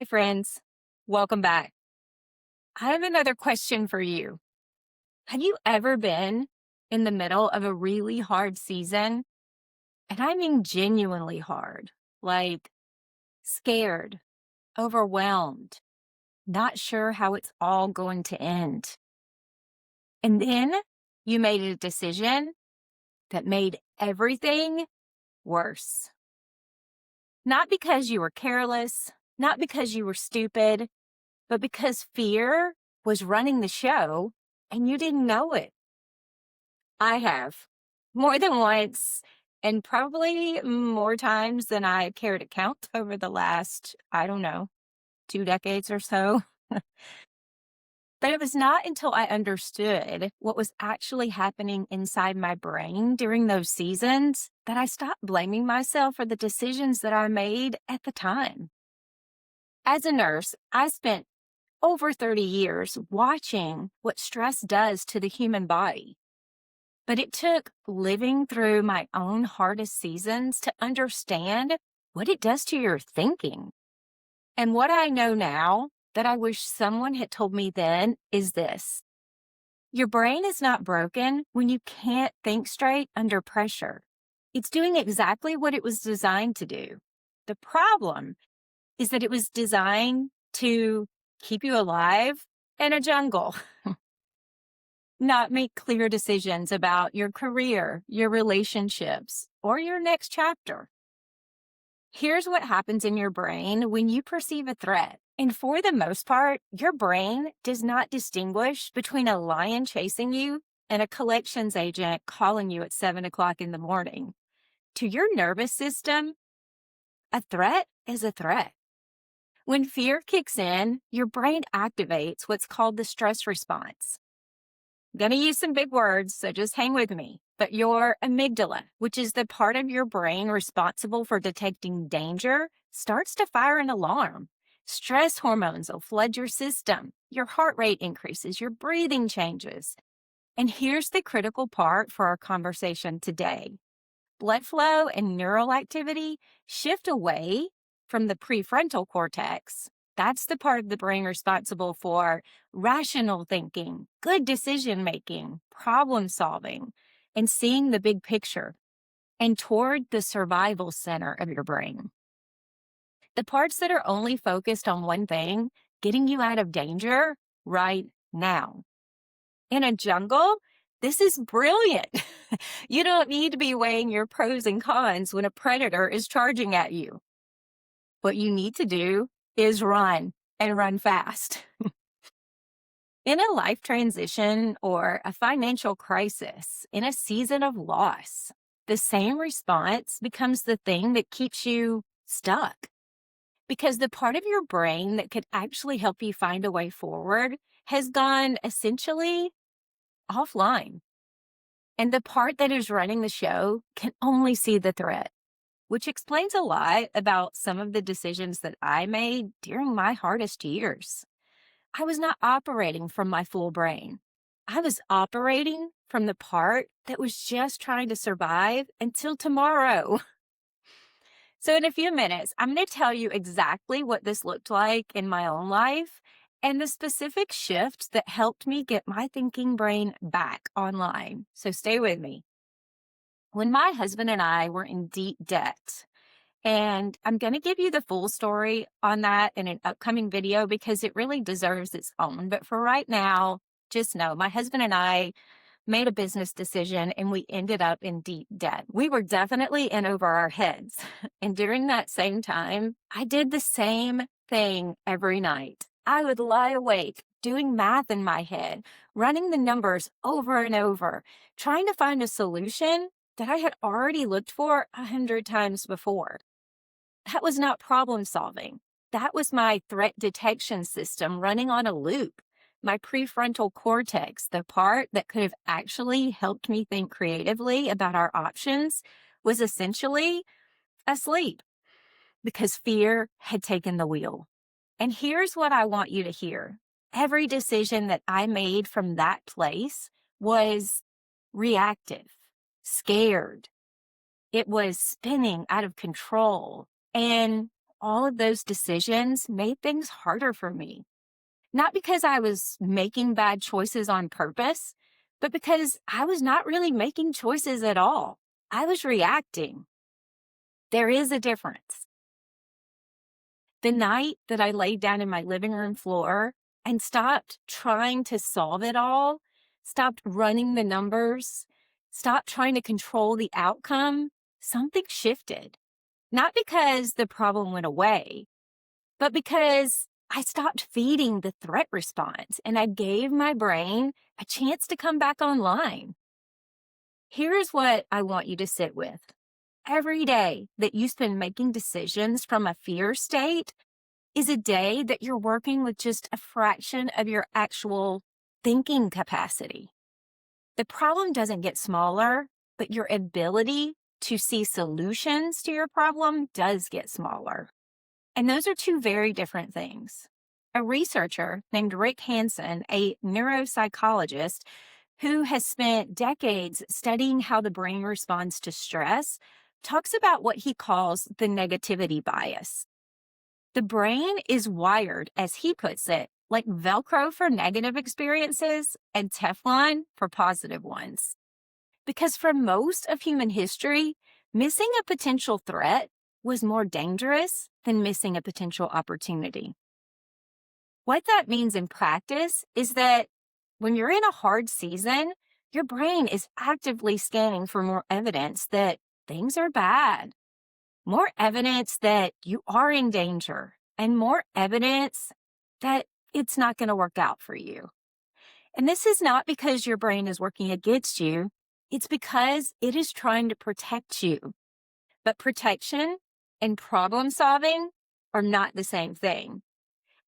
Hey friends, welcome back. I have another question for you. Have you ever been in the middle of a really hard season? And I mean genuinely hard, like scared, overwhelmed, not sure how it's all going to end. And then you made a decision that made everything worse. Not because you were careless, not because you were stupid, but because fear was running the show and you didn't know it. I have more than once, and probably more times than I care to count over the last, I don't know, 2 decades or so. But it was not until I understood what was actually happening inside my brain during those seasons that I stopped blaming myself for the decisions that I made at the time. As a nurse, I spent over 30 years watching what stress does to the human body. But it took living through my own hardest seasons to understand what it does to your thinking. And what I know now that I wish someone had told me then is this: your brain is not broken when you can't think straight under pressure. It's doing exactly what it was designed to do. The problem is that it was designed to keep you alive in a jungle, not make clear decisions about your career, your relationships, or your next chapter. Here's what happens in your brain when you perceive a threat. And for the most part, your brain does not distinguish between a lion chasing you and a collections agent calling you at 7 o'clock in the morning. To your nervous system, a threat is a threat. When fear kicks in, your brain activates what's called the stress response. I'm going to use some big words, so just hang with me. But your amygdala, which is the part of your brain responsible for detecting danger, starts to fire an alarm. Stress hormones will flood your system. Your heart rate increases. Your breathing changes. And here's the critical part for our conversation today. Blood flow and neural activity shift away from the prefrontal cortex. That's the part of the brain responsible for rational thinking, good decision making, problem solving, and seeing the big picture, and toward the survival center of your brain. The parts that are only focused on one thing, getting you out of danger right now. In a jungle, this is brilliant. You don't need to be weighing your pros and cons when a predator is charging at you. What you need to do is run, and run fast. In a life transition or a financial crisis, in a season of loss, the same response becomes the thing that keeps you stuck. Because the part of your brain that could actually help you find a way forward has gone essentially offline. And the part that is running the show can only see the threat, which explains a lot about some of the decisions that I made during my hardest years. I was not operating from my full brain. I was operating from the part that was just trying to survive until tomorrow. So in a few minutes, I'm going to tell you exactly what this looked like in my own life and the specific shift that helped me get my thinking brain back online. So stay with me. When my husband and I were in deep debt, and I'm going to give you the full story on that in an upcoming video because it really deserves its own. But for right now, just know my husband and I made a business decision and we ended up in deep debt. We were definitely in over our heads. And during that same time, I did the same thing every night. I would lie awake doing math in my head, running the numbers over and over, trying to find a solution that I had already looked for 100 times before. That was not problem solving. That was my threat detection system running on a loop. My prefrontal cortex, the part that could have actually helped me think creatively about our options, was essentially asleep because fear had taken the wheel. And here's what I want you to hear. Every decision that I made from that place was reactive, scared. It was spinning out of control. And all of those decisions made things harder for me. Not because I was making bad choices on purpose, but because I was not really making choices at all. I was reacting. There is a difference. The night that I laid down in my living room floor and stopped trying to solve it all, stopped running the numbers, stopped trying to control the outcome, something shifted. Not because the problem went away, but because I stopped feeding the threat response and I gave my brain a chance to come back online. Here's what I want you to sit with. Every day that you spend making decisions from a fear state is a day that you're working with just a fraction of your actual thinking capacity. The problem doesn't get smaller, but your ability to see solutions to your problem does get smaller. And those are two very different things. A researcher named Rick Hansen, a neuropsychologist who has spent decades studying how the brain responds to stress, talks about what he calls the negativity bias. The brain is wired, as he puts it, like Velcro for negative experiences and Teflon for positive ones. Because for most of human history, missing a potential threat was more dangerous than missing a potential opportunity. What that means in practice is that when you're in a hard season, your brain is actively scanning for more evidence that things are bad, more evidence that you are in danger, and more evidence that it's not going to work out for you. And this is not because your brain is working against you. It's because it is trying to protect you. But protection and problem solving are not the same thing.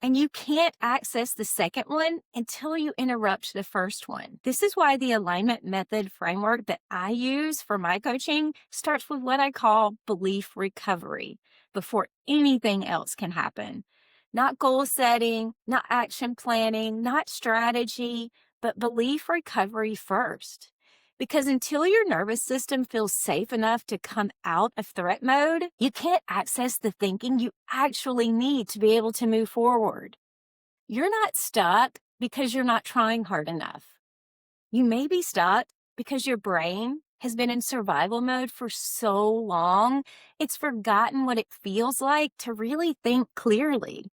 And you can't access the second one until you interrupt the first one. This is why the alignment method framework that I use for my coaching starts with what I call belief recovery before anything else can happen. Not goal setting, not action planning, not strategy, but belief recovery first. Because until your nervous system feels safe enough to come out of threat mode, you can't access the thinking you actually need to be able to move forward. You're not stuck because you're not trying hard enough. You may be stuck because your brain has been in survival mode for so long, it's forgotten what it feels like to really think clearly.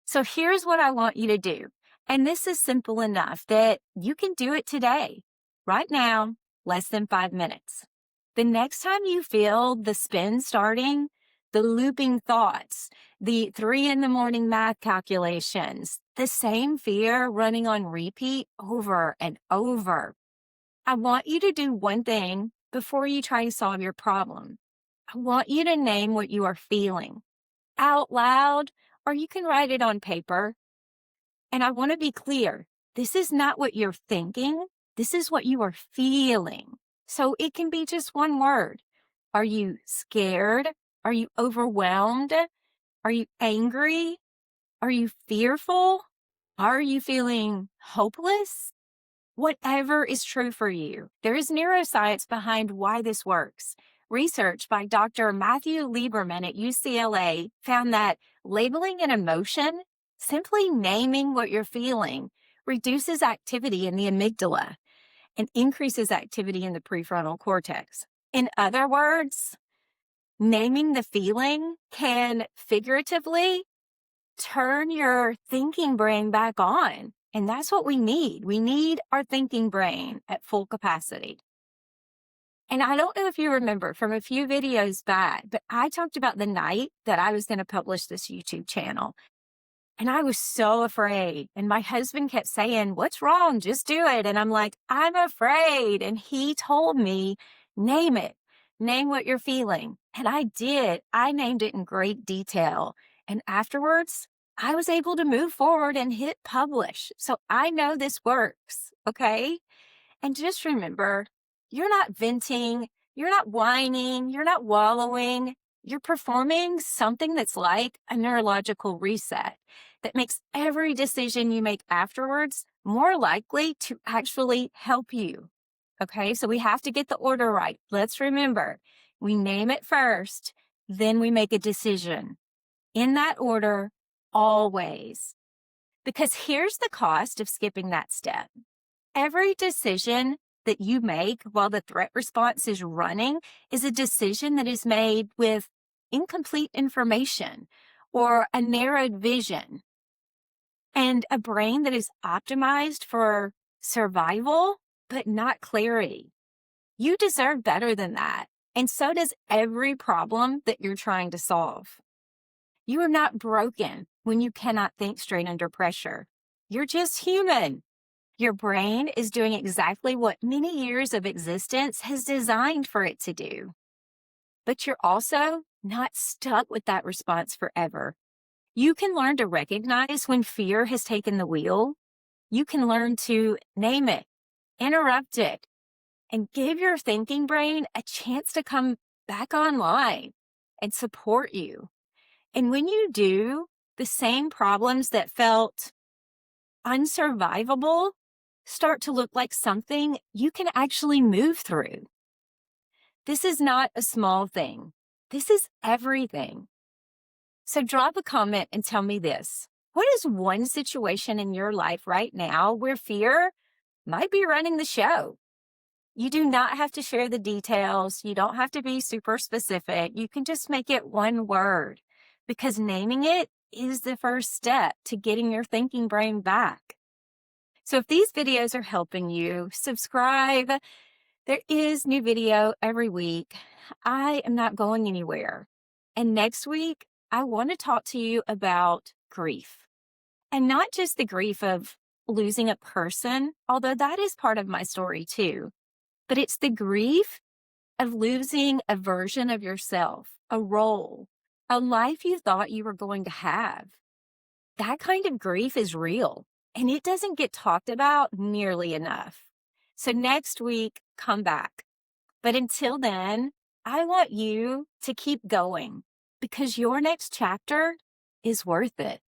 So here's what I want you to do. And this is simple enough that you can do it today. Right now, less than 5 minutes. The next time you feel the spin starting, the looping thoughts, the 3 a.m. math calculations, the same fear running on repeat over and over, I want you to do one thing before you try to solve your problem. I want you to name what you are feeling out loud, or you can write it on paper. And I want to be clear, this is not what you're thinking. This is what you are feeling. So it can be just one word. Are you scared? Are you overwhelmed? Are you angry? Are you fearful? Are you feeling hopeless? Whatever is true for you. There is neuroscience behind why this works. Research by Dr. Matthew Lieberman at UCLA found that labeling an emotion, simply naming what you're feeling, reduces activity in the amygdala and increases activity in the prefrontal cortex. In other words, naming the feeling can figuratively turn your thinking brain back on. And that's what we need. We need our thinking brain at full capacity. And I don't know if you remember from a few videos back, but I talked about the night that I was going to publish this YouTube channel. And I was so afraid. And my husband kept saying, "What's wrong? Just do it." And I'm like, "I'm afraid." And he told me, name it. Name what you're feeling. And I did. I named it in great detail. And afterwards, I was able to move forward and hit publish. So I know this works. Okay. And just remember, you're not venting. You're not whining. You're not wallowing. You're performing something that's like a neurological reset that makes every decision you make afterwards more likely to actually help you. Okay, so we have to get the order right. Let's remember, we name it first, then we make a decision. in that order, always. Because here's the cost of skipping that step. Every decision that you make while the threat response is running is a decision that is made with incomplete information or a narrowed vision. And a brain that is optimized for survival, but not clarity. You deserve better than that. And so does every problem that you're trying to solve. You are not broken when you cannot think straight under pressure. You're just human. Your brain is doing exactly what many years of existence has designed for it to do. But you're also not stuck with that response forever. You can learn to recognize when fear has taken the wheel. You can learn to name it, interrupt it, and give your thinking brain a chance to come back online and support you. And when you do, the same problems that felt unsurvivable start to look like something you can actually move through. This is not a small thing. This is everything. So drop a comment and tell me this. What is one situation in your life right now where fear might be running the show? You do not have to share the details. You don't have to be super specific. You can just make it one word, because naming it is the first step to getting your thinking brain back. So if these videos are helping you, subscribe. There is new video every week. I am not going anywhere. And next week, I want to talk to you about grief. And not just the grief of losing a person, although that is part of my story too. But it's the grief of losing a version of yourself, a role, a life you thought you were going to have. That kind of grief is real, and it doesn't get talked about nearly enough. So next week, come back. But until then, I want you to keep going, because your next chapter is worth it.